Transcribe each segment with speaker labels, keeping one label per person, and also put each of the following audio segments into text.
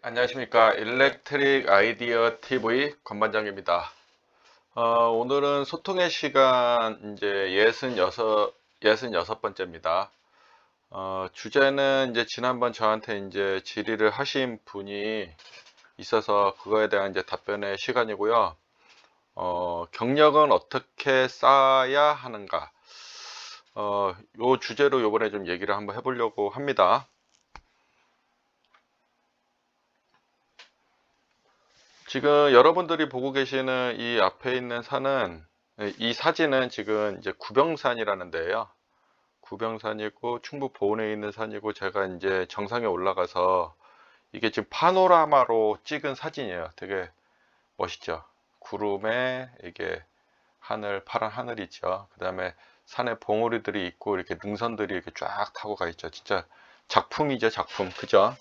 Speaker 1: 안녕하십니까. 일렉트릭 아이디어 TV 권반장입니다. 오늘은 소통의 시간 이제 66번째입니다. 주제는 이제 지난번 저한테 이제 질의를 하신 분이 있어서 그거에 대한 이제 답변의 시간이고요. 경력은 어떻게 쌓아야 하는가? 요 주제로 요번에 좀 얘기를 한번 해보려고 합니다. 지금 여러분들이 보고 계시는 이 앞에 있는 산은, 이 사진은 지금 이제 구병산이라는 데예요. 구병산이고 충북 보은에 있는 산이고, 제가 이제 정상에 올라가서 이게 지금 파노라마로 찍은 사진이에요. 되게 멋있죠. 구름에 이게 하늘, 파란 하늘이 있죠. 그 다음에 산에 봉우리들이 있고 이렇게 능선들이 이렇게 쫙 타고 가 있죠. 진짜 작품이죠, 작품. 그죠?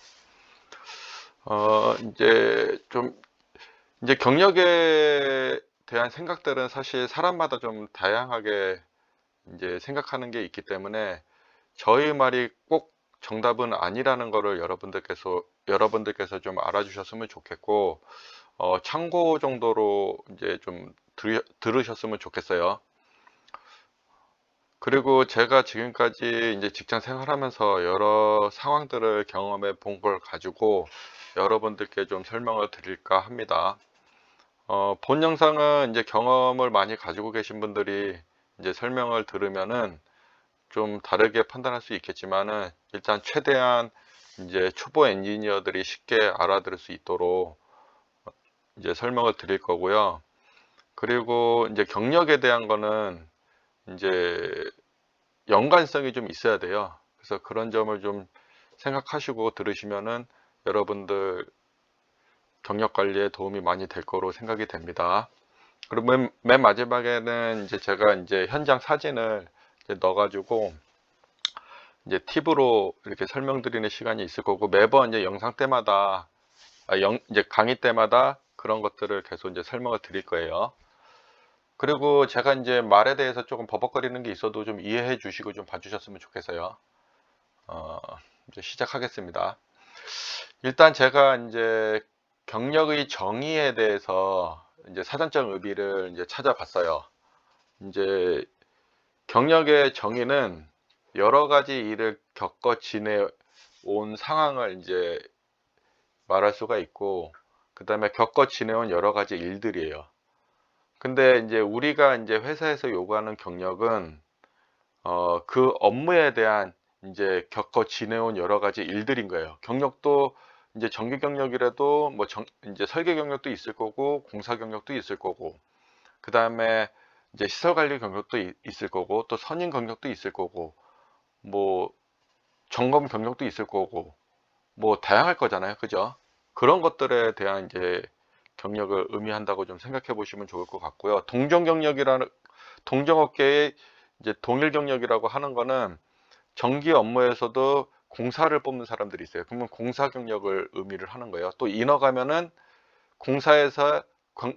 Speaker 1: 이제 경력에 대한 생각들은 사실 사람마다 좀 다양하게 이제 생각하는 게 있기 때문에 저희 말이 꼭 정답은 아니라는 거를 여러분들께서 좀 알아주셨으면 좋겠고, 참고 정도로 이제 좀 들으셨으면 좋겠어요. 그리고 제가 지금까지 이제 직장 생활하면서 여러 상황들을 경험해 본 걸 가지고 여러분들께 좀 설명을 드릴까 합니다. 본 영상은 이제 경험을 많이 가지고 계신 분들이 이제 설명을 들으면은 좀 다르게 판단할 수 있겠지만은, 일단 최대한 이제 초보 엔지니어들이 쉽게 알아들을 수 있도록 이제 설명을 드릴 거고요. 그리고 이제 경력에 대한 거는 이제 연관성이 좀 있어야 돼요. 그래서 그런 점을 좀 생각하시고 들으시면은 여러분들 경력 관리에 도움이 많이 될 거로 생각이 됩니다. 그리고 맨 마지막에는 이제 제가 이제 현장 사진을 이제 넣어가지고 이제 팁으로 이렇게 설명드리는 시간이 있을 거고, 매번 이제 영상 때마다, 이제 강의 때마다 그런 것들을 계속 이제 설명을 드릴 거예요. 그리고 제가 이제 말에 대해서 조금 버벅거리는 게 있어도 좀 이해해 주시고 좀 봐주셨으면 좋겠어요. 어, 이제 시작하겠습니다. 일단 제가 이제 경력의 정의에 대해서 이제 사전적 의미를 이제 찾아봤어요. 이제 경력의 정의는 여러 가지 일을 겪어 지내온 상황을 이제 말할 수가 있고, 그 다음에 겪어 지내온 여러 가지 일들이에요. 근데 이제 우리가 이제 회사에서 요구하는 경력은 그 업무에 대한 이제 겪어 지내온 여러 가지 일들인 거예요. 경력도 이제 정규 경력이라도 뭐 이제 설계 경력도 있을 거고, 공사 경력도 있을 거고, 그 다음에 이제 시설 관리 경력도 있을 거고, 또 선임 경력도 있을 거고, 뭐 점검 경력도 있을 거고, 뭐 다양할 거잖아요. 그죠? 그런 것들에 대한 이제 경력을 의미한다고 좀 생각해 보시면 좋을 것 같고요. 동종업계의 이제 동일 경력이라고 하는 거는 정기 업무에서도 공사를 뽑는 사람들이 있어요. 그러면 공사 경력을 의미를 하는 거예요. 또 인허가면은 공사에서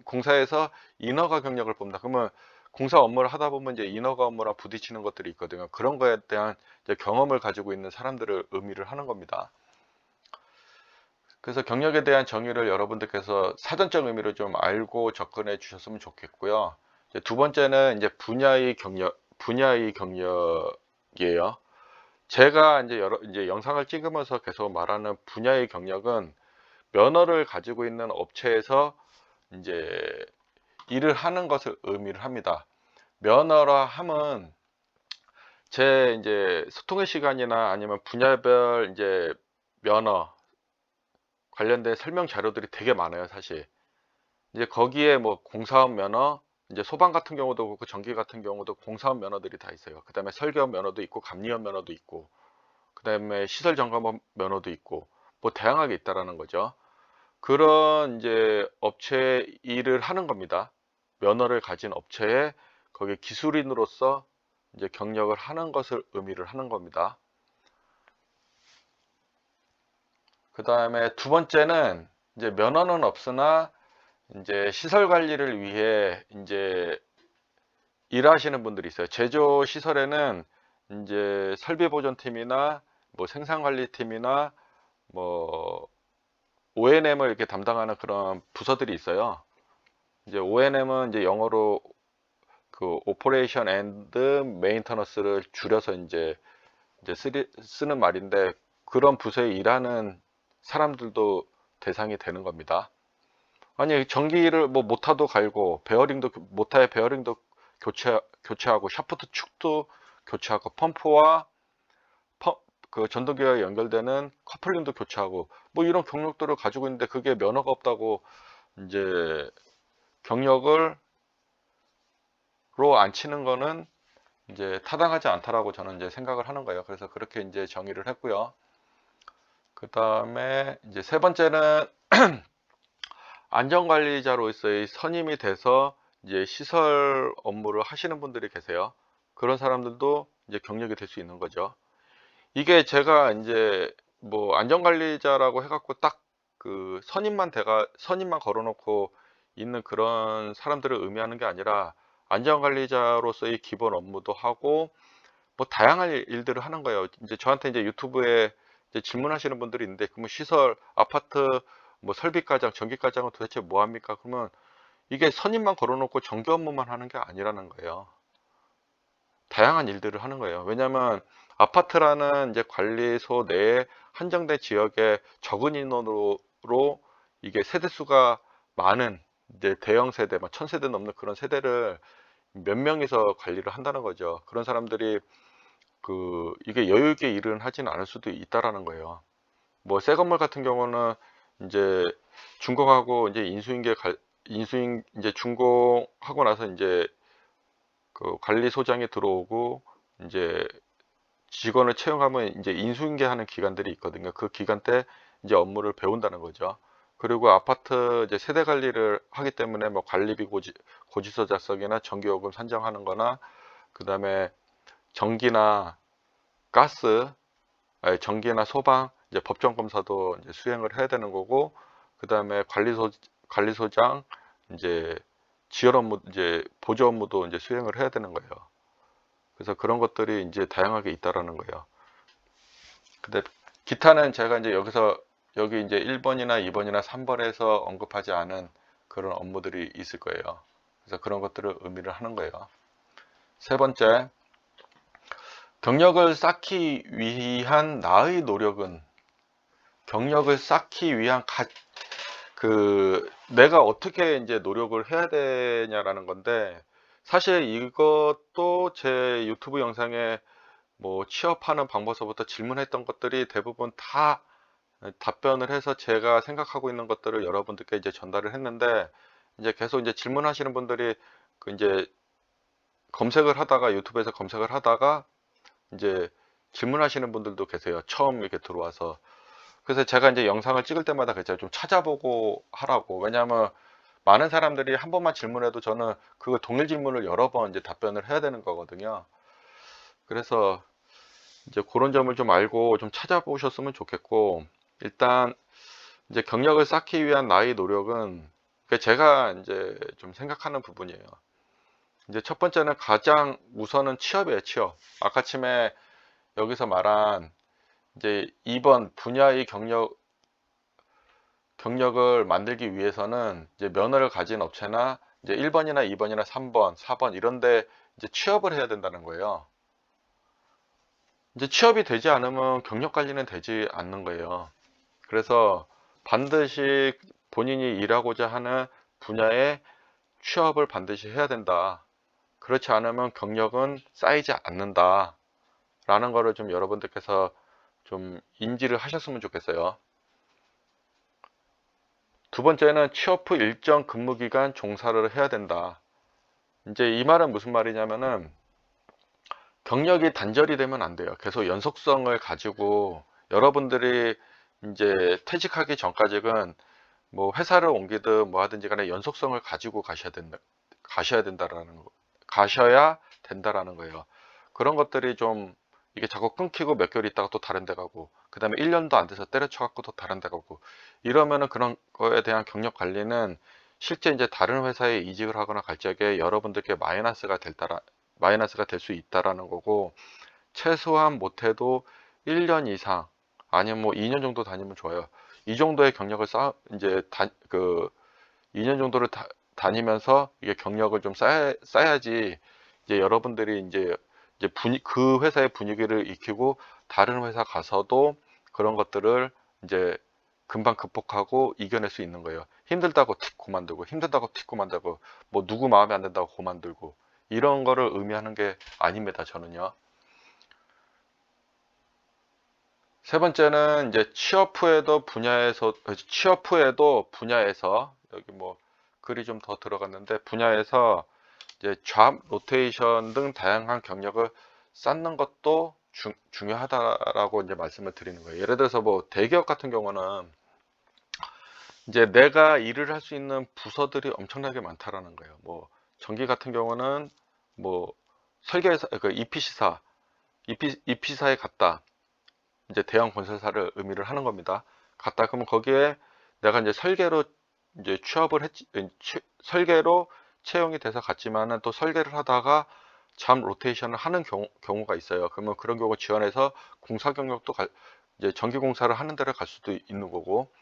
Speaker 1: 공사에서 인허가 경력을 뽑는다. 그러면 공사 업무를 하다 보면 이제 인허가 업무랑 부딪히는 것들이 있거든요. 그런 거에 대한 이제 경험을 가지고 있는 사람들을 의미를 하는 겁니다. 그래서 경력에 대한 정의를 여러분들께서 사전적 의미로 좀 알고 접근해 주셨으면 좋겠고요. 이제 두 번째는 이제 분야의 경력이에요. 제가 이제 이제 영상을 찍으면서 계속 말하는 분야의 경력은 면허를 가지고 있는 업체에서 이제 일을 하는 것을 의미를 합니다. 면허라 함은 제 이제 소통의 시간이나 아니면 분야별 이제 면허 관련된 설명 자료들이 되게 많아요, 사실. 이제 거기에 뭐 공사업 면허, 이제 소방 같은 경우도 그렇고 전기 같은 경우도 공사업 면허들이 다 있어요. 그다음에 설계업 면허도 있고 감리업 면허도 있고, 그다음에 시설 점검업 면허도 있고, 뭐 다양하게 있다라는 거죠. 그런 이제 업체 일을 하는 겁니다. 면허를 가진 업체에 거기 기술인으로서 이제 경력을 하는 것을 의미를 하는 겁니다. 그 다음에 두 번째는 이제 면허는 없으나 이제 시설 관리를 위해 이제 일하시는 분들이 있어요. 제조 시설에는 이제 설비 보존팀이나 뭐 생산 관리팀이나 뭐 O&M을 이렇게 담당하는 그런 부서들이 있어요. 이제 O&M은 이제 영어로 그 Operation and Maintenance를 줄여서 이제 쓰는 말인데, 그런 부서에 일하는 사람들도 대상이 되는 겁니다. 아니, 전기를 뭐 모터도 갈고 모터의 베어링도 교체하고 샤프트 축도 교체하고 펌프와 그 전동기와 연결되는 커플링도 교체하고 뭐 이런 경력들을 가지고 있는데, 그게 면허가 없다고 이제 경력을 로 안 치는 거는 이제 타당하지 않다라고 저는 이제 생각을 하는 거예요. 그래서 그렇게 이제 정의를 했고요. 그 다음에 이제 세 번째는 안전관리자로서의 선임이 돼서 이제 시설 업무를 하시는 분들이 계세요. 그런 사람들도 이제 경력이 될 수 있는 거죠. 이게 제가 이제 뭐 안전관리자라고 해갖고 딱 그 선임만 걸어놓고 있는 그런 사람들을 의미하는 게 아니라, 안전관리자로서의 기본 업무도 하고 뭐 다양한 일들을 하는 거예요. 이제 저한테 이제 유튜브에 이제 질문하시는 분들이 있는데, 그러면 시설, 아파트, 뭐 설비과장, 전기과장은 도대체 뭐 합니까? 그러면 이게 선임만 걸어놓고 전기 업무만 하는 게 아니라는 거예요. 다양한 일들을 하는 거예요. 왜냐하면 아파트라는 이제 관리소 내에 한정된 지역에 적은 인원으로 이게 세대수가 많은 이제 대형 세대, 막 1000세대 넘는 그런 세대를 몇 명이서 관리를 한다는 거죠. 그런 사람들이 이게 여유 있게 일은 하진 않을 수도 있다라는 거예요. 뭐 새 건물 같은 경우는 이제 준공하고 이제 인수인 이제 준공하고 나서 이제 그 관리소장이 들어오고 이제 직원을 채용하면 이제 인수인계하는 기간들이 있거든요. 그 기간 때 이제 업무를 배운다는 거죠. 그리고 아파트 이제 세대 관리를 하기 때문에 뭐 관리비 고지서 작성이나 전기요금 산정하는 거나, 그 다음에 전기나 가스, 전기나 소방 이제 법정 검사도 이제 수행을 해야 되는 거고, 그 다음에 관리소장 이제 지열 업무, 이제 보조 업무도 이제 수행을 해야 되는 거예요. 그래서 그런 것들이 이제 다양하게 있다라는 거예요. 근데 기타는 제가 이제 여기 이제 1번이나 2번이나 3번에서 언급하지 않은 그런 업무들이 있을 거예요. 그래서 그런 것들을 의미를 하는 거예요. 세 번째, 경력을 쌓기 위한 나의 노력은, 경력을 쌓기 위한 내가 어떻게 이제 노력을 해야 되냐라는 건데, 사실 이것도 제 유튜브 영상에 뭐 취업하는 방법서부터 질문했던 것들이 대부분 다 답변을 해서 제가 생각하고 있는 것들을 여러분들께 이제 전달을 했는데, 이제 계속 이제 질문하시는 분들이 이제 유튜브에서 검색을 하다가 이제 질문하시는 분들도 계세요. 처음 이렇게 들어와서. 그래서 제가 이제 영상을 찍을 때마다 그랬죠. 좀 찾아보고 하라고. 왜냐하면 많은 사람들이 한 번만 질문해도 저는 그 동일 질문을 여러 번 이제 답변을 해야 되는 거거든요. 그래서 이제 그런 점을 좀 알고 좀 찾아보셨으면 좋겠고, 일단 이제 경력을 쌓기 위한 나의 노력은 제가 이제 좀 생각하는 부분이에요. 이제 첫 번째는 가장 우선은 취업이에요, 취업. 아까 침에 여기서 말한 이제 2번 분야의 경력을 만들기 위해서는 이제 면허를 가진 업체나 이제 1번이나 2번이나 3번, 4번 이런데 이제 취업을 해야 된다는 거예요. 이제 취업이 되지 않으면 경력 관리는 되지 않는 거예요. 그래서 반드시 본인이 일하고자 하는 분야에 취업을 반드시 해야 된다. 그렇지 않으면 경력은 쌓이지 않는다. 라는 거를 좀 여러분들께서 좀 인지를 하셨으면 좋겠어요. 두 번째는 취업 후 일정 근무기간 종사를 해야 된다. 이제 이 말은 무슨 말이냐면은, 경력이 단절이 되면 안 돼요. 계속 연속성을 가지고 여러분들이 이제 퇴직하기 전까지는 뭐 회사를 옮기든 뭐 하든지 간에 연속성을 가지고 가셔야 된다라는 거예요. 그런 것들이 좀 이게 자꾸 끊기고 몇 개월 있다가 또 다른 데 가고, 그 다음에 1년도 안 돼서 때려쳐 갖고 또 다른 데 가고, 이러면은 그런 거에 대한 경력 관리는 실제 이제 다른 회사에 이직을 하거나 갈 적에 여러분들께 마이너스가 될 수 있다라는 거고, 최소한 못해도 1년 이상 아니면 뭐 2년 정도 다니면 좋아요. 이 정도의 경력을 이제 2년 정도를 다니면서 이게 경력을 좀 쌓아야지 이제 여러분들이 이제 그 회사의 분위기를 익히고 다른 회사 가서도 그런 것들을 이제 금방 극복하고 이겨낼 수 있는 거예요. 힘들다고 틱 그만두고 힘들다고 틱 그만두고 뭐 누구 마음에 안 든다고 그만두고 이런 거를 의미하는 게 아닙니다. 저는요. 세 번째는 이제 취업 후에도 분야에서 여기 뭐 글이 좀 더 들어갔는데 분야에서 이제 잡 로테이션 등 다양한 경력을 쌓는 것도 중요하다라고 이제 말씀을 드리는 거예요. 예를 들어서 뭐 대기업 같은 경우는 이제 내가 일을 할 수 있는 부서들이 엄청나게 많다라는 거예요. 뭐 전기 같은 경우는 뭐 설계사, 그 EPC사, EPC사에 갔다. 이제 대형 건설사를 의미를 하는 겁니다. 갔다 그러면 거기에 내가 이제 설계로 이제 취업을 했지, 설계로 채용이 돼서 갔지만은 또 설계를 하다가 잠 로테이션을 하는 경우가 있어요. 그러면 그런 경우 지원해서 공사 경력도 이제 전기 공사를 하는 데를 갈 수도 있는 거고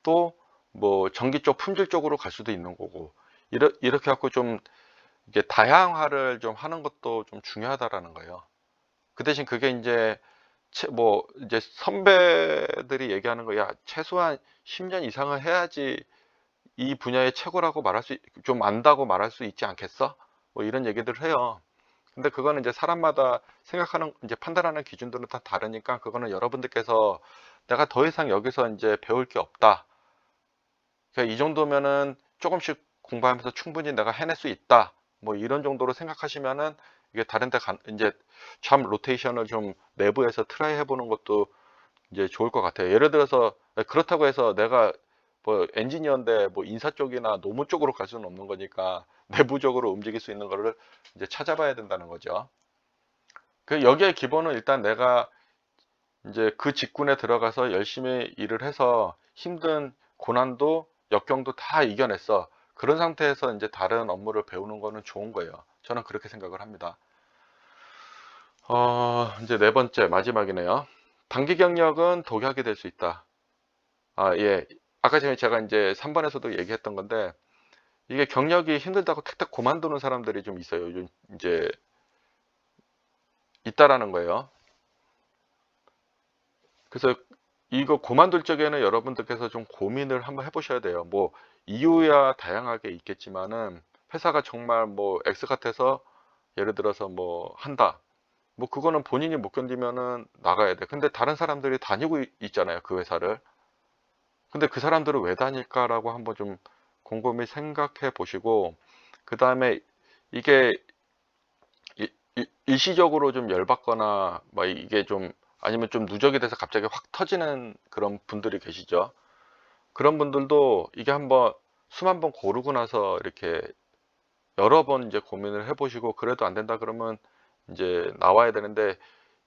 Speaker 1: 또 뭐 전기 쪽 품질 쪽으로 갈 수도 있는 거고 이렇게 갖고 좀 이게 다양화를 좀 하는 것도 좀 중요하다라는 거예요. 그 대신 그게 이제 뭐 이제 선배들이 얘기하는 거야 최소한 10년 이상을 해야지 이 분야의 최고라고 말할 좀 안다고 말할 수 있지 않겠어? 뭐 이런 얘기들을 해요. 근데 그거는 이제 사람마다 생각하는 이제 판단하는 기준들은 다 다르니까 그거는 여러분들께서 내가 더 이상 여기서 이제 배울 게 없다. 그러니까 이 정도면은 조금씩 공부하면서 충분히 내가 해낼 수 있다. 뭐 이런 정도로 생각하시면은 이게 다른 데 이제 잠 로테이션을 좀 내부에서 트라이 해보는 것도 이제 좋을 것 같아요. 예를 들어서 그렇다고 해서 내가 뭐 엔지니어인데 뭐 인사 쪽이나 노무 쪽으로 갈 수는 없는 거니까 내부적으로 움직일 수 있는 거를 이제 찾아봐야 된다는 거죠. 그 여기에 기본은 일단 내가 이제 그 직군에 들어가서 열심히 일을 해서 힘든 고난도 역경도 다 이겨냈어. 그런 상태에서 이제 다른 업무를 배우는 거는 좋은 거예요. 저는 그렇게 생각을 합니다. 이제 네 번째 마지막이네요. 단기 경력은 독약이 될 수 있다. 아, 예. 아까 전에 제가 이제 3번에서도 얘기했던 건데 이게 경력이 힘들다고 탁탁 그만두는 사람들이 좀 있어요. 요즘 이제 있다라는 거예요. 그래서 이거 그만둘 적에는 여러분들께서 좀 고민을 한번 해보셔야 돼요. 뭐 이유야 다양하게 있겠지만은 회사가 정말 뭐 X 같아서 예를 들어서 뭐 한다. 뭐 그거는 본인이 못 견디면은 나가야 돼. 근데 다른 사람들이 다니고 있잖아요. 그 회사를. 근데 그 사람들은 왜 다닐까라고 한번 좀 곰곰이 생각해 보시고 그 다음에 이게 일시적으로 좀 열받거나 뭐 이게 좀 아니면 좀 누적이 돼서 갑자기 확 터지는 그런 분들이 계시죠. 그런 분들도 이게 한번 수만 번 고르고 나서 이렇게 여러 번 이제 고민을 해보시고 그래도 안 된다 그러면 이제 나와야 되는데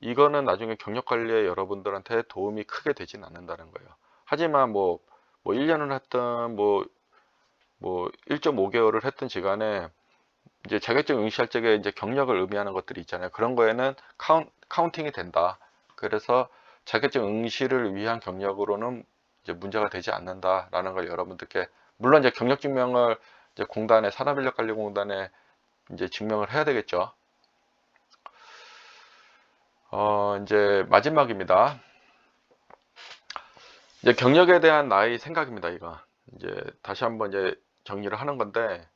Speaker 1: 이거는 나중에 경력 관리에 여러분들한테 도움이 크게 되진 않는다는 거예요. 하지만 뭐 1년을 했든 뭐 1.5개월을 했든 시간에 이제 자격증 응시할 적에 이제 경력을 의미하는 것들이 있잖아요. 그런 거에는 카운팅이 된다. 그래서 자격증 응시를 위한 경력으로는 이제 문제가 되지 않는다라는 걸 여러분들께 물론 이제 경력 증명을 이제 공단에 산업인력관리공단에 이제 증명을 해야 되겠죠. 이제 마지막입니다. 이제 경력에 대한 나의 생각입니다. 이거 이제 다시 한번 이제 정리를 하는 건데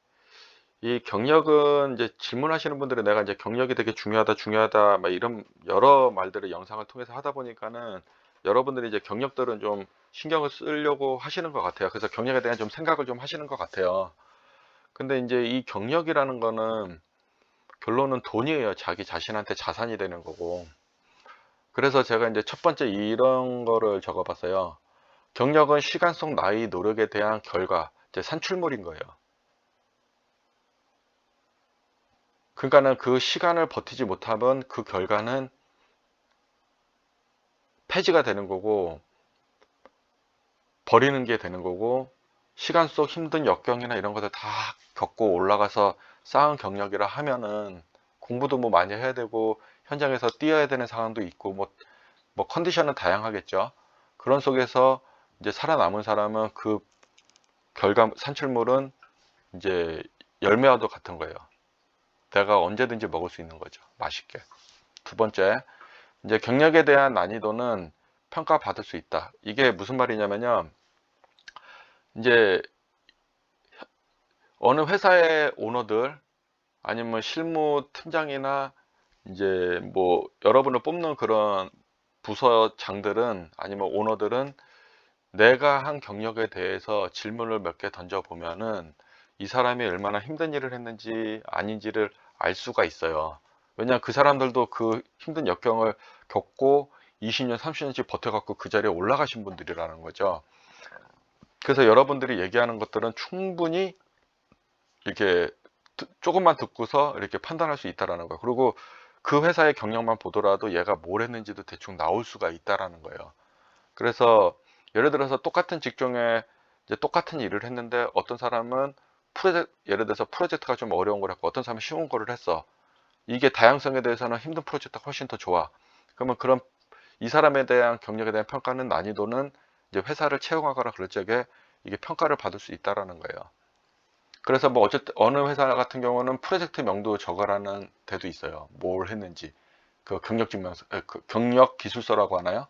Speaker 1: 이 경력은 이제 질문하시는 분들이 내가 이제 경력이 되게 중요하다, 중요하다, 막 이런 여러 말들을 영상을 통해서 하다 보니까는 여러분들이 이제 경력들은 좀 신경을 쓰려고 하시는 것 같아요. 그래서 경력에 대한 좀 생각을 좀 하시는 것 같아요. 근데 이제 이 경력이라는 거는 결론은 돈이에요. 자기 자신한테 자산이 되는 거고. 그래서 제가 이제 첫 번째 이런 거를 적어 봤어요. 경력은 시간 속 나의 노력에 대한 결과, 이제 산출물인 거예요. 그러니까는 그 시간을 버티지 못하면 그 결과는 폐지가 되는 거고 버리는 게 되는 거고 시간 속 힘든 역경이나 이런 것들 다 겪고 올라가서 쌓은 경력이라 하면은 공부도 뭐 많이 해야 되고 현장에서 뛰어야 되는 상황도 있고 뭐 컨디션은 다양하겠죠. 그런 속에서 이제 살아남은 사람은 그 산출물은 이제 열매와도 같은 거예요. 내가 언제든지 먹을 수 있는 거죠. 맛있게. 두 번째, 이제 경력에 대한 난이도는 평가받을 수 있다. 이게 무슨 말이냐면요. 이제 어느 회사의 오너들 아니면 실무 팀장이나 이제 뭐 여러분을 뽑는 그런 부서장들은 아니면 오너들은 내가 한 경력에 대해서 질문을 몇 개 던져 보면은 이 사람이 얼마나 힘든 일을 했는지 아닌지를 알 수가 있어요. 왜냐하면 그 사람들도 그 힘든 역경을 겪고 20년, 30년씩 버텨갖고 그 자리에 올라가신 분들이라는 거죠. 그래서 여러분들이 얘기하는 것들은 충분히 이렇게 조금만 듣고서 이렇게 판단할 수 있다라는 거예요. 그리고 그 회사의 경력만 보더라도 얘가 뭘 했는지도 대충 나올 수가 있다라는 거예요. 그래서 예를 들어서 똑같은 직종에 이제 똑같은 일을 했는데 어떤 사람은 예를 들어서 프로젝트가 좀 어려운 걸 했고 어떤 사람은 쉬운 거를 했어. 이게 다양성에 대해서는 힘든 프로젝트가 훨씬 더 좋아. 그러면 그런 이 사람에 대한 경력에 대한 평가는 난이도는 이제 회사를 채용하거나 그럴 적에 이게 평가를 받을 수 있다라는 거예요. 그래서 뭐 어쨌든 어느 회사 같은 경우는 프로젝트 명도 적어라는 데도 있어요. 뭘 했는지. 그 경력 증명서, 그 경력 기술서라고 하나요?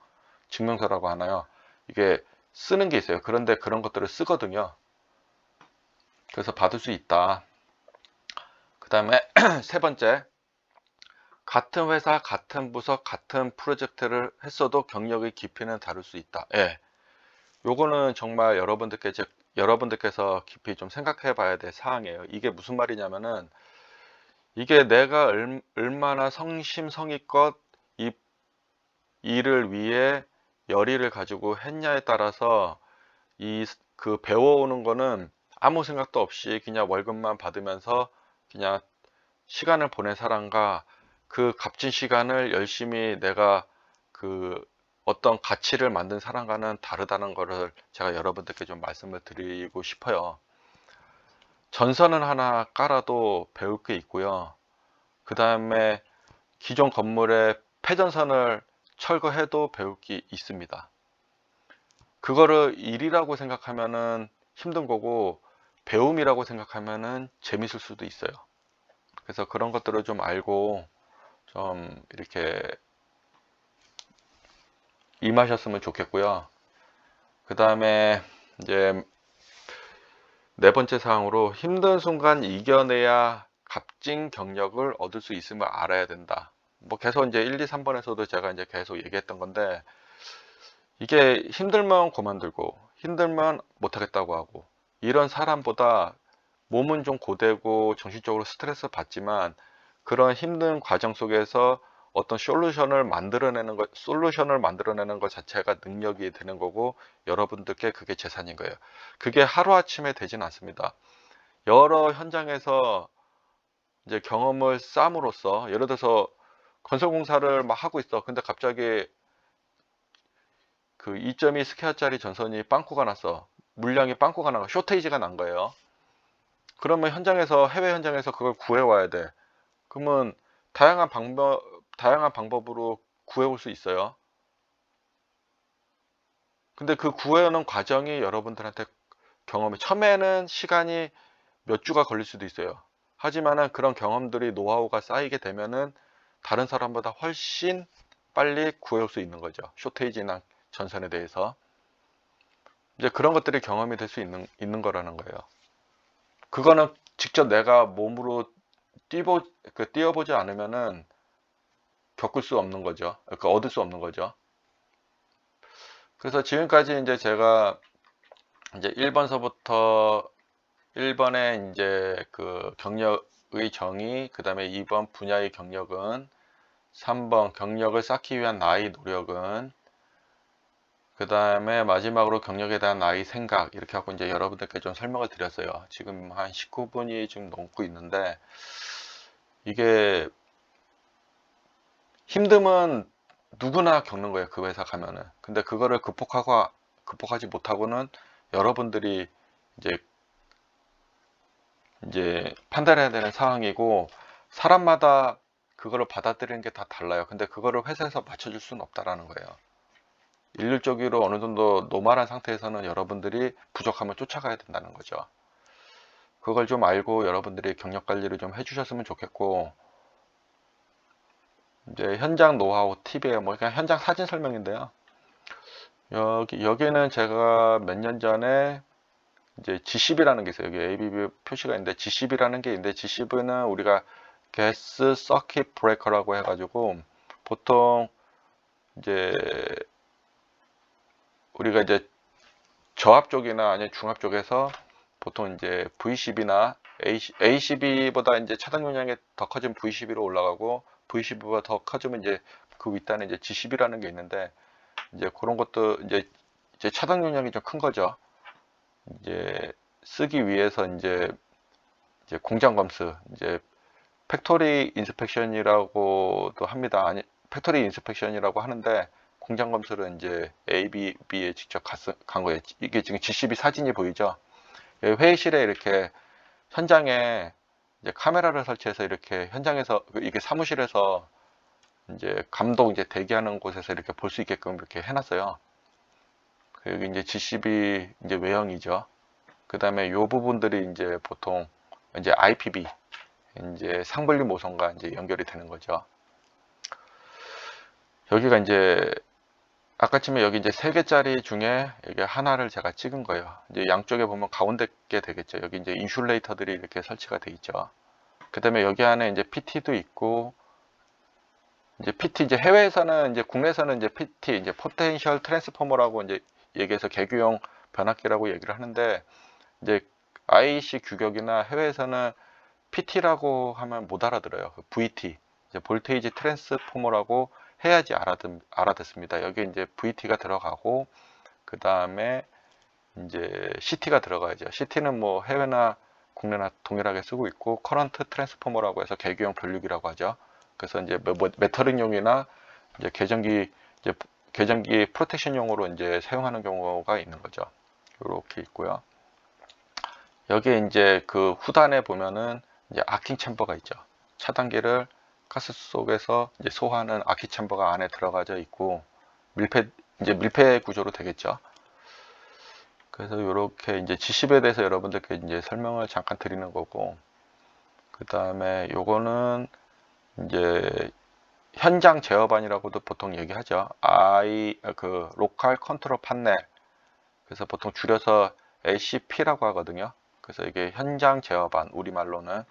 Speaker 1: 증명서라고 하나요? 이게 쓰는 게 있어요. 그런데 그런 것들을 쓰거든요. 그래서 받을 수 있다. 그 다음에 세 번째, 같은 회사, 같은 부서, 같은 프로젝트를 했어도 경력의 깊이는 다를 수 있다. 예. 요거는 정말 여러분들께서 깊이 좀 생각해 봐야 될 사항이에요. 이게 무슨 말이냐면은 이게 내가 얼마나 성심성의껏 이 일을 위해 열의를 가지고 했냐에 따라서 그 배워오는 거는 아무 생각도 없이 그냥 월급만 받으면서 그냥 시간을 보낸 사람과 그 값진 시간을 열심히 내가 그 어떤 가치를 만든 사람과는 다르다는 거를 제가 여러분들께 좀 말씀을 드리고 싶어요. 전선은 하나 깔아도 배울 게 있고요. 그 다음에 기존 건물의 폐전선을 철거해도 배울 게 있습니다. 그거를 일이라고 생각하면은 힘든 거고 배움이라고 생각하면은 재밌을 수도 있어요. 그래서 그런 것들을 좀 알고 좀 이렇게 임하셨으면 좋겠고요. 그 다음에 이제 네 번째 사항으로 힘든 순간 이겨내야 값진 경력을 얻을 수 있음을 알아야 된다. 뭐 계속 이제 1, 2, 3번에서도 제가 이제 계속 얘기했던 건데 이게 힘들면 그만두고 힘들면 못하겠다고 하고 이런 사람보다 몸은 좀 고되고 정신적으로 스트레스 받지만 그런 힘든 과정 속에서 어떤 솔루션을 만들어내는 것 자체가 능력이 되는 거고 여러분들께 그게 재산인 거예요. 그게 하루아침에 되진 않습니다. 여러 현장에서 이제 경험을 쌓음으로써 예를 들어서 건설공사를 막 하고 있어. 근데 갑자기 그 2.2 스퀘어짜리 전선이 빵꾸가 났어. 물량이 빵꾸가 난 거, 쇼테이지가 난 거예요. 그러면 해외 현장에서 그걸 구해와야 돼. 그러면 다양한 방법으로 구해올 수 있어요. 근데 그 구해오는 과정이 여러분들한테 처음에는 시간이 몇 주가 걸릴 수도 있어요. 하지만은 그런 경험들이 노하우가 쌓이게 되면은 다른 사람보다 훨씬 빨리 구해올 수 있는 거죠. 쇼테이지나 전선에 대해서. 이제 그런 것들이 경험이 될 수 있는 거라는 거예요. 그거는 직접 내가 몸으로 뛰어보지 않으면은 겪을 수 없는 거죠. 그러니까 얻을 수 없는 거죠. 그래서 지금까지 이제 제가 이제 1번서부터 1번에 이제 그 경력의 정의, 그 다음에 2번 분야의 경력은, 3번 경력을 쌓기 위한 나의 노력은, 그 다음에 마지막으로 경력에 대한 나의 생각, 이렇게 하고 이제 여러분들께 좀 설명을 드렸어요. 지금 한 19분이 지금 넘고 있는데, 이게 힘듦은 누구나 겪는 거예요. 그 회사 가면은. 근데 그거를 극복하지 못하고는 여러분들이 이제 판단해야 되는 상황이고 사람마다 그거를 받아들이는 게 다 달라요. 근데 그거를 회사에서 맞춰줄 수는 없다라는 거예요. 일률적으로 어느 정도 노멀한 상태에서는 여러분들이 부족함을 쫓아가야 된다는 거죠. 그걸 좀 알고 여러분들이 경력 관리를 좀 해주셨으면 좋겠고, 이제 현장 노하우 팁이에요. 뭐 그냥 현장 사진 설명인데요. 여기는 제가 몇 년 전에 이제 G10이라는 게 있어요. 여기 ABB 표시가 있는데 G10이라는 게 있는데, G10는 우리가 가스 서킷 브레이커라고 해가지고 보통 이제 우리가 이제 저압 쪽이나 아니면 중압 쪽에서 보통 이제 V10이나 A12보다 이제 차단 용량이 더 커지면 V12로 올라가고, V12보다 더 커지면 이제 그 윗단에 이제 G10이라는 게 있는데, 이제 그런 것도 이제 차단 용량이 좀 큰 거죠. 이제 쓰기 위해서 이제 공장 검수, 이제 팩토리 인스펙션이라고도 합니다. 아니, 팩토리 인스펙션이라고 하는데, 공장 검수를 이제 ABB에 직접 간 거예요. 이게 지금 G12 사진이 보이죠? 회의실에 이렇게 현장에 이제 카메라를 설치해서 이렇게 현장에서, 이게 사무실에서 이제 감독 이제 대기하는 곳에서 이렇게 볼 수 있게끔 이렇게 해놨어요. 여기 이제 G12 이제 외형이죠. 그 다음에 요 부분들이 이제 보통 이제 IPB, 이제 상분리 모선과 이제 연결이 되는 거죠. 여기가 이제 아까쯤에 여기 이제 3개짜리 중에 이게 하나를 제가 찍은 거예요. 이제 양쪽에 보면 가운데 게 되겠죠. 여기 이제 인슐레이터들이 이렇게 설치가 돼 있죠. 그 다음에 여기 안에 이제 PT도 있고, 이제 PT 이제 해외에서는, 이제 국내에서는 이제 PT 이제 포텐셜 트랜스포머라고 이제 얘기해서 개규용 변압기라고 얘기를 하는데, 이제 IEC 규격이나 해외에서는 PT라고 하면 못 알아들어요. VT, 이제 볼테이지 트랜스포머라고 해야지 알아듣습니다. 여기 이제 VT가 들어가고, 그 다음에 이제 CT가 들어가야죠. CT는 뭐 해외나 국내나 동일하게 쓰고 있고, 커런트 트랜스포머라고 해서 개규용 변류기라고 하죠. 그래서 이제 메터링용이나 이제 계전기 프로텍션용으로 이제 사용하는 경우가 있는 거죠. 이렇게 있고요. 여기에 이제 그 후단에 보면은 이제 아킹 챔버가 있죠. 차단기를 가스 속에서 이제 소화하는 아킹 챔버가 안에 들어가져 있고, 밀폐 구조로 되겠죠. 그래서 이렇게 이제 G10에 대해서 여러분들께 이제 설명을 잠깐 드리는 거고, 그 다음에 요거는 이제 현장 제어반이라고도 보통 얘기하죠. 로컬 컨트롤 판넬. 그래서 보통 줄여서 LCP라고 하거든요. 그래서 이게 현장 제어반, 우리말로는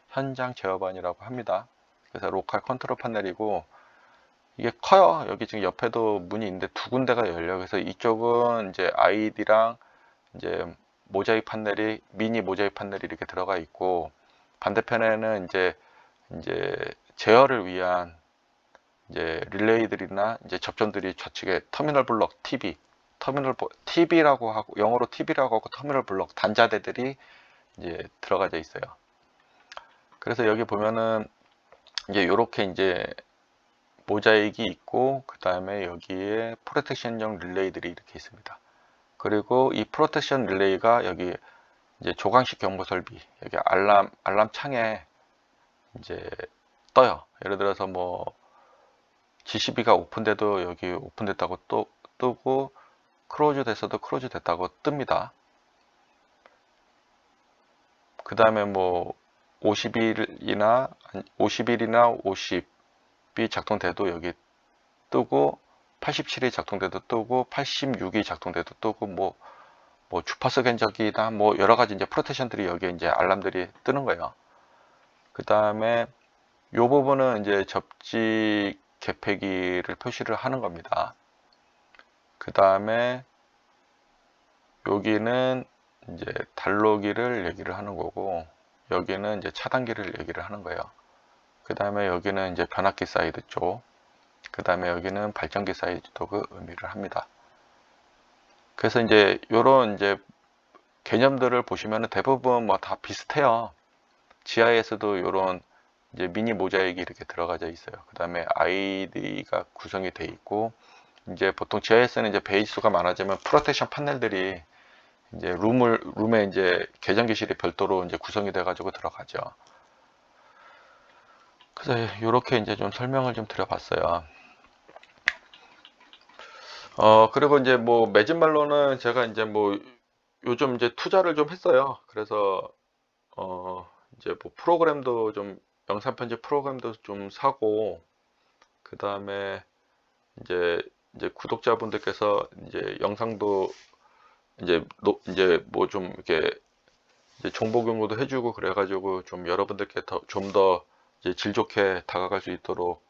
Speaker 1: 현장 제어반이라고 합니다. 그래서 로컬 컨트롤 판넬이고, 이게 커요. 여기 지금 옆에도 문이 있는데 2군데가 열려요. 그래서 이쪽은 이제 ID랑 이제 미니 모자이크 판넬이 이렇게 들어가 있고, 반대편에는 이제 제어를 위한 이제 릴레이들이나 이제 접점들이 좌측에 터미널 블록 TV라고 하고, 영어로 TV라고 하고, 터미널 블록 단자대들이 이제 들어가져 있어요. 그래서 여기 보면은 이제 이렇게 이제 모자익이 있고, 그 다음에 여기에 프로텍션용 릴레이들이 이렇게 있습니다. 그리고 이 프로텍션 릴레이가 여기 이제 조광식 경보 설비, 여기 알람 창에 이제 떠요. 예를 들어서 뭐 G12가 오픈돼도 여기 오픈됐다고 뜨고, 크로즈 됐어도 크로즈 됐다고 뜹니다. 그 다음에 뭐 50일이나 50이 작동돼도 여기 뜨고, 87이 작동돼도 뜨고, 86이 작동돼도 뜨고, 뭐 주파수 견적이나 뭐 여러 가지 이제 프로텍션들이 여기에 이제 알람들이 뜨는 거예요. 그 다음에 이 부분은 이제 접지 개폐기를 표시를 하는 겁니다. 그 다음에 여기는 이제 달로기를 얘기를 하는 거고, 여기는 이제 차단기를 얘기를 하는 거예요. 그 다음에 여기는 이제 변압기 사이드 쪽, 그 다음에 여기는 발전기 사이드 쪽의 의미를 합니다. 그래서 이제 요런 이제 개념들을 보시면 대부분 뭐 다 비슷해요. GIS도 요런 이제 미니 모자익이 이렇게 들어가져 있어요. 그 다음에 ID가 구성이 돼 있고, 이제 보통 GIS는 이제 베이스가 많아지면 프로텍션 판넬들이 이제 룸에 이제 계전기실이 별도로 이제 구성이 돼 가지고 들어가죠. 그래서 이렇게 이제 좀 설명을 좀 드려봤어요. 그리고 이제 뭐 맺은 말로는 제가 이제 뭐 요즘 이제 투자를 좀 했어요. 그래서 이제 뭐 프로그램도 좀 영상 편집 프로그램도 좀 사고, 그 다음에 이제 구독자분들께서 이제 영상도 이제 뭐 좀 이렇게 이제 정보 공유도 해주고 그래가지고 좀 여러분들께 좀 더 이제 질 좋게 다가갈 수 있도록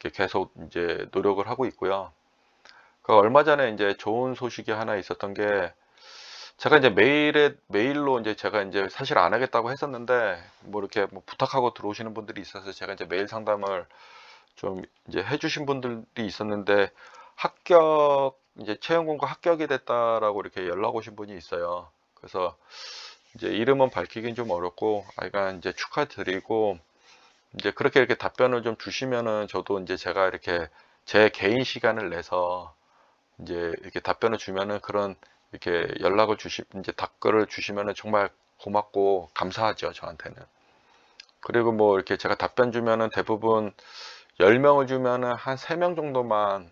Speaker 1: 이렇게 계속 이제 노력을 하고 있고요. 그 얼마 전에 이제 좋은 소식이 하나 있었던 게, 제가 이제 메일로 이제 제가 이제 사실 안 하겠다고 했었는데 뭐 이렇게 뭐 부탁하고 들어오시는 분들이 있어서 제가 이제 메일 상담을 좀 이제 해주신 분들이 있었는데, 이제 채용 공고 합격이 됐다라고 이렇게 연락 오신 분이 있어요. 그래서 이제 이름은 밝히긴 좀 어렵고, 아이가 이제 축하드리고, 이제 그렇게 이렇게 답변을 좀 주시면은 저도 이제 제가 이렇게 제 개인 시간을 내서 이제 이렇게 답변을 주면은 그런 이렇게 이제 댓글을 주시면은 정말 고맙고 감사하죠, 저한테는. 그리고 뭐 이렇게 제가 답변 주면은 대부분 10명을 주면은 한 3명 정도만,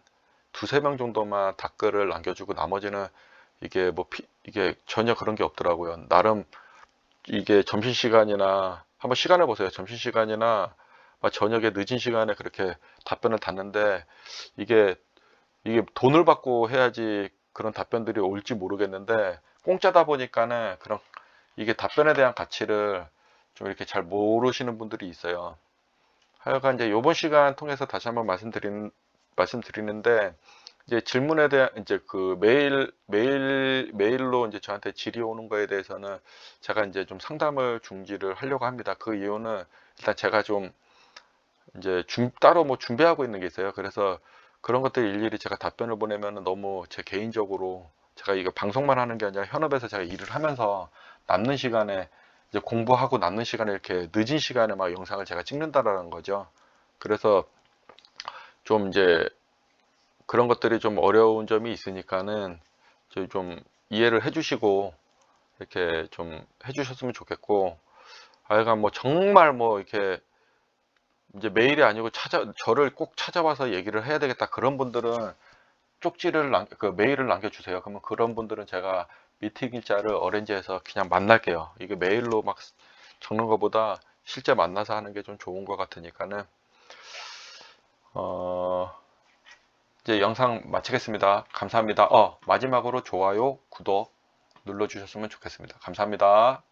Speaker 1: 두세 명 정도만 댓글을 남겨주고 나머지는 이게 이게 전혀 그런 게 없더라고요. 나름 이게 점심시간이나 한번 시간을 보세요. 점심시간이나 막 저녁에 늦은 시간에 그렇게 답변을 닫는데, 이게 돈을 받고 해야지 그런 답변들이 올지 모르겠는데, 공짜다 보니까는 그런 이게 답변에 대한 가치를 좀 이렇게 잘 모르시는 분들이 있어요. 하여간 이제 요번 시간 통해서 다시 한번 말씀드리는데, 이제 질문에 대한 이제 그 메일로 이제 저한테 질의 오는 거에 대해서는 제가 이제 좀 상담을 중지를 하려고 합니다. 그 이유는 일단 제가 좀 이제 따로 뭐 준비하고 있는 게 있어요. 그래서 그런 것들 일일이 제가 답변을 보내면 너무 제 개인적으로, 제가 이거 방송만 하는 게 아니라 현업에서 제가 일을 하면서 남는 시간에 이제 공부하고 남는 시간에 이렇게 늦은 시간에 막 영상을 제가 찍는다라는 거죠. 그래서 좀 이제 그런 것들이 좀 어려운 점이 있으니까는 저희 좀 이해를 해주시고 이렇게 좀 해주셨으면 좋겠고, 하여간 뭐 정말 뭐 이렇게 이제 메일이 아니고 저를 꼭 찾아와서 얘기를 해야 되겠다, 그런 분들은 그 메일을 남겨주세요. 그러면 그런 분들은 제가 미팅 일자를 어레인지해서 그냥 만날게요. 이게 메일로 막 적는 것보다 실제 만나서 하는 게 좀 좋은 것 같으니까는, 어, 이제 영상 마치겠습니다. 감사합니다. 마지막으로 좋아요, 구독 눌러주셨으면 좋겠습니다. 감사합니다.